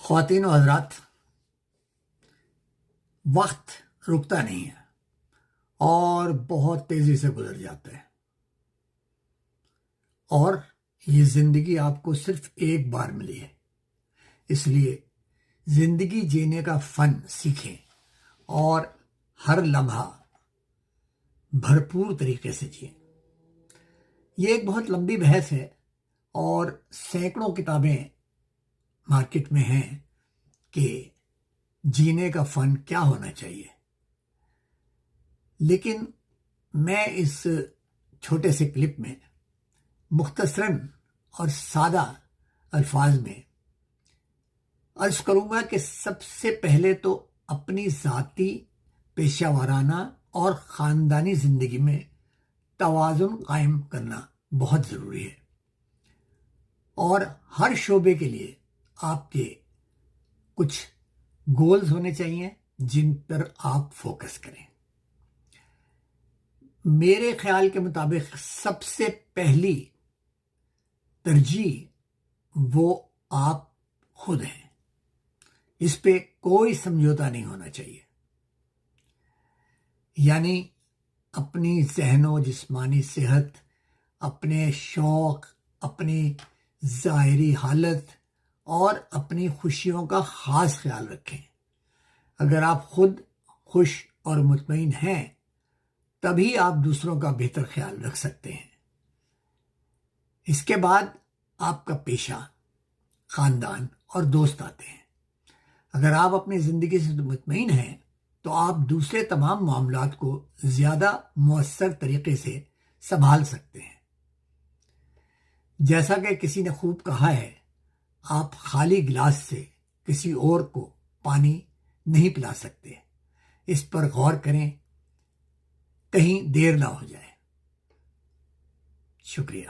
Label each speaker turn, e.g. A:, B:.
A: خواتین و حضرات، وقت رکتا نہیں ہے اور بہت تیزی سے گزر جاتا ہے، اور یہ زندگی آپ کو صرف ایک بار ملی ہے۔ اس لیے زندگی جینے کا فن سیکھیں اور ہر لمحہ بھرپور طریقے سے جئیں۔ یہ ایک بہت لمبی بحث ہے اور سینکڑوں کتابیں مارکیٹ میں ہیں کہ جینے کا فن کیا ہونا چاہیے، لیکن میں اس چھوٹے سے کلپ میں مختصراً اور سادہ الفاظ میں عرض کروں گا کہ سب سے پہلے تو اپنی ذاتی، پیشہ ورانہ اور خاندانی زندگی میں توازن قائم کرنا بہت ضروری ہے، اور ہر شعبے کے لیے آپ کے کچھ گولز ہونے چاہیے جن پر آپ فوکس کریں۔ میرے خیال کے مطابق سب سے پہلی ترجیح وہ آپ خود ہیں، اس پہ کوئی سمجھوتا نہیں ہونا چاہیے۔ یعنی اپنی ذہن و جسمانی صحت، اپنے شوق، اپنی ظاہری حالت اور اپنی خوشیوں کا خاص خیال رکھیں۔ اگر آپ خود خوش اور مطمئن ہیں تبھی آپ دوسروں کا بہتر خیال رکھ سکتے ہیں۔ اس کے بعد آپ کا پیشہ، خاندان اور دوست آتے ہیں۔ اگر آپ اپنی زندگی سے مطمئن ہیں تو آپ دوسرے تمام معاملات کو زیادہ مؤثر طریقے سے سنبھال سکتے ہیں۔ جیسا کہ کسی نے خوب کہا ہے، آپ خالی گلاس سے کسی اور کو پانی نہیں پلا سکتے۔ اس پر غور کریں، کہیں دیر نہ ہو جائے۔ شکریہ۔